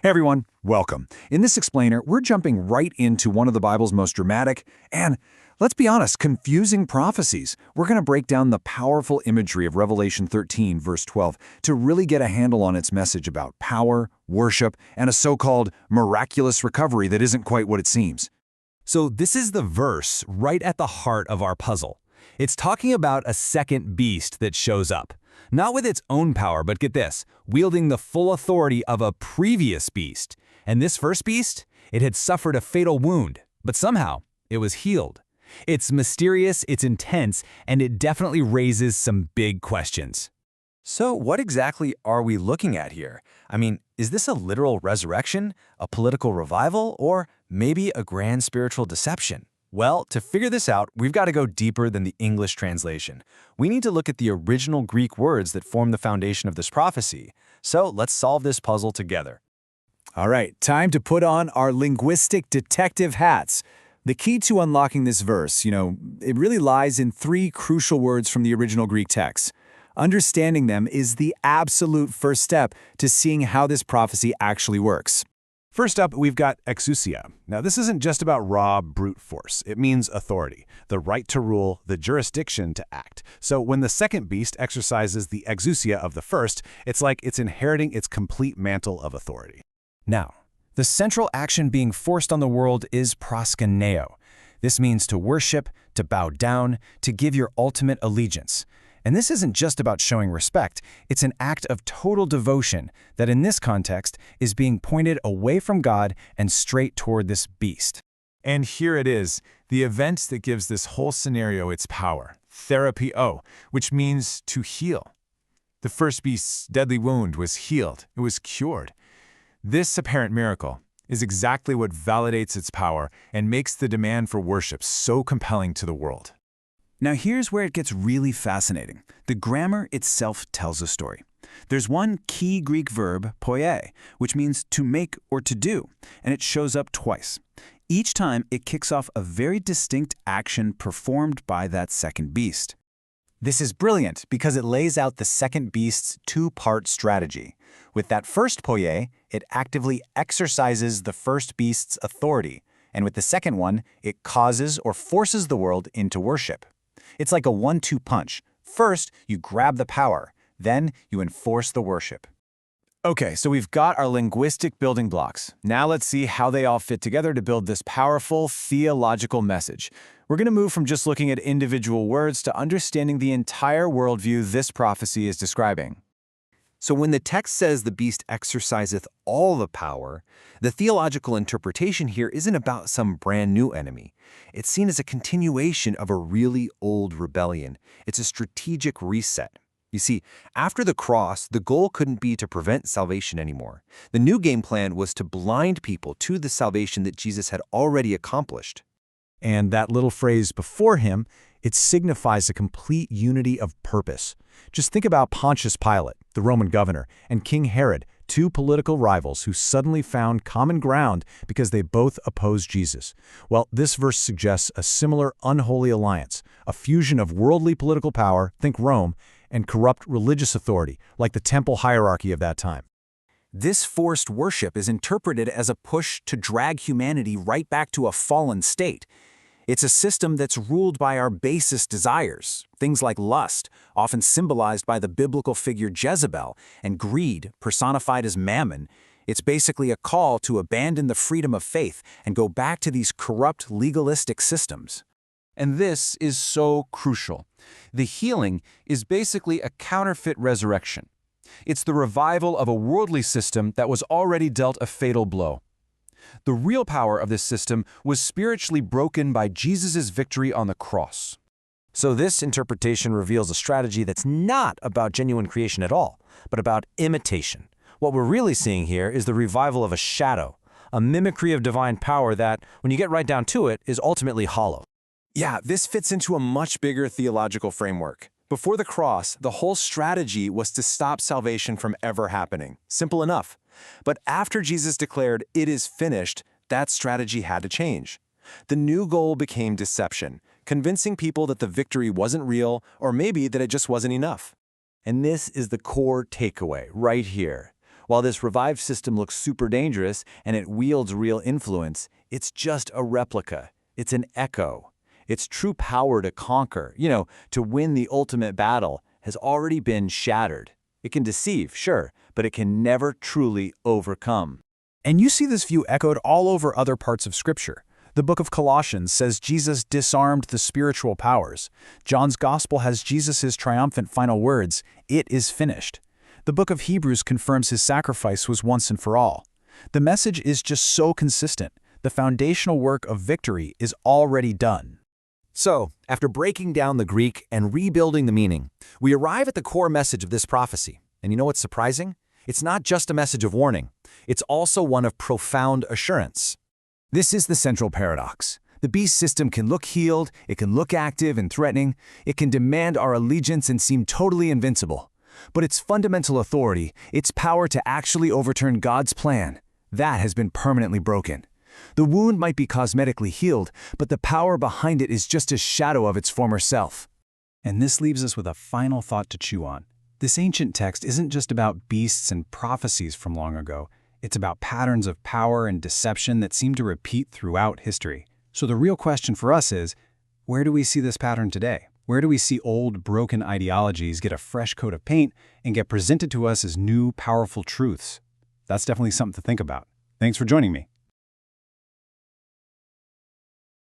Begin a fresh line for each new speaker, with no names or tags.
Hey everyone, welcome. In this explainer, we're jumping right into one of the Bible's most dramatic and, let's be honest, confusing prophecies. We're going to break down the powerful imagery of Revelation 13, verse 12, to really get a handle on its message about power, worship, and a so-called miraculous recovery that isn't quite what it seems.
So this is the verse right at the heart of our puzzle. It's talking about a second beast that shows up. Not with its own power, but get this, wielding the full authority of a previous beast. And this first beast, it had suffered a fatal wound, but somehow it was healed. It's mysterious, it's intense, and it definitely raises some big questions.
So what exactly are we looking at here? I mean, is this a literal resurrection, a political revival, or maybe a grand spiritual deception? Well, to figure this out, we've got to go deeper than the English translation. We need to look at the original Greek words that form the foundation of this prophecy. So let's solve this puzzle together.
All right, time to put on our linguistic detective hats. The key to unlocking this verse, it really lies in three crucial words from the original Greek text. Understanding them is the absolute first step to seeing how this prophecy actually works.
First up, we've got exousia. Now, this isn't just about raw brute force. It means authority, the right to rule, the jurisdiction to act. So when the second beast exercises the exousia of the first, it's like it's inheriting its complete mantle of authority.
Now, the central action being forced on the world is proskuneo. This means to worship, to bow down, to give your ultimate allegiance. And this isn't just about showing respect, it's an act of total devotion that in this context is being pointed away from God and straight toward this beast.
And here it is, the event that gives this whole scenario its power, therapeo, which means to heal. The first beast's deadly wound was healed, it was cured. This apparent miracle is exactly what validates its power and makes the demand for worship so compelling to the world.
Now here's where it gets really fascinating. The grammar itself tells a story. There's one key Greek verb, poie, which means to make or to do, and it shows up twice. Each time it kicks off a very distinct action performed by that second beast.
This is brilliant because it lays out the second beast's two-part strategy. With that first poie, it actively exercises the first beast's authority, and with the second one, it causes or forces the world into worship. It's like a 1-2 punch. First, you grab the power, then you enforce the worship.
Okay, so we've got our linguistic building blocks. Now let's see how they all fit together to build this powerful theological message. We're going to move from just looking at individual words to understanding the entire worldview this prophecy is describing.
So when the text says the beast exerciseth all the power, the theological interpretation here isn't about some brand new enemy. It's seen as a continuation of a really old rebellion. It's a strategic reset. You see, after the cross, the goal couldn't be to prevent salvation anymore. The new game plan was to blind people to the salvation that Jesus had already accomplished.
And that little phrase before him, it signifies a complete unity of purpose. Just think about Pontius Pilate, the Roman governor, and King Herod, two political rivals who suddenly found common ground because they both opposed Jesus. Well, this verse suggests a similar unholy alliance, a fusion of worldly political power, think Rome, and corrupt religious authority, like the temple hierarchy of that time.
This forced worship is interpreted as a push to drag humanity right back to a fallen state. It's a system that's ruled by our basest desires, things like lust, often symbolized by the biblical figure Jezebel, and greed, personified as mammon. It's basically a call to abandon the freedom of faith and go back to these corrupt, legalistic systems.
And this is so crucial. The healing is basically a counterfeit resurrection. It's the revival of a worldly system that was already dealt a fatal blow. The real power of this system was spiritually broken by Jesus' victory on the cross.
So this interpretation reveals a strategy that's not about genuine creation at all, but about imitation. What we're really seeing here is the revival of a shadow, a mimicry of divine power that, when you get right down to it, is ultimately hollow.
Yeah, this fits into a much bigger theological framework. Before the cross, the whole strategy was to stop salvation from ever happening. Simple enough. But after Jesus declared, "It is finished," that strategy had to change. The new goal became deception, convincing people that the victory wasn't real, or maybe that it just wasn't enough.
And this is the core takeaway right here. While this revived system looks super dangerous and it wields real influence, it's just a replica. It's an echo. Its true power to conquer, to win the ultimate battle, has already been shattered. It can deceive, sure, but it can never truly overcome.
And you see this view echoed all over other parts of Scripture. The book of Colossians says Jesus disarmed the spiritual powers. John's Gospel has Jesus' triumphant final words, "It is finished." The book of Hebrews confirms his sacrifice was once and for all. The message is just so consistent. The foundational work of victory is already done.
So, after breaking down the Greek and rebuilding the meaning, we arrive at the core message of this prophecy. And you know what's surprising? It's not just a message of warning. It's also one of profound assurance. This is the central paradox. The beast system can look healed, it can look active and threatening, it can demand our allegiance and seem totally invincible. But its fundamental authority, its power to actually overturn God's plan, that has been permanently broken. The wound might be cosmetically healed, but the power behind it is just a shadow of its former self.
And this leaves us with a final thought to chew on. This ancient text isn't just about beasts and prophecies from long ago. It's about patterns of power and deception that seem to repeat throughout history. So the real question for us is, where do we see this pattern today? Where do we see old, broken ideologies get a fresh coat of paint and get presented to us as new, powerful truths? That's definitely something to think about. Thanks for joining me.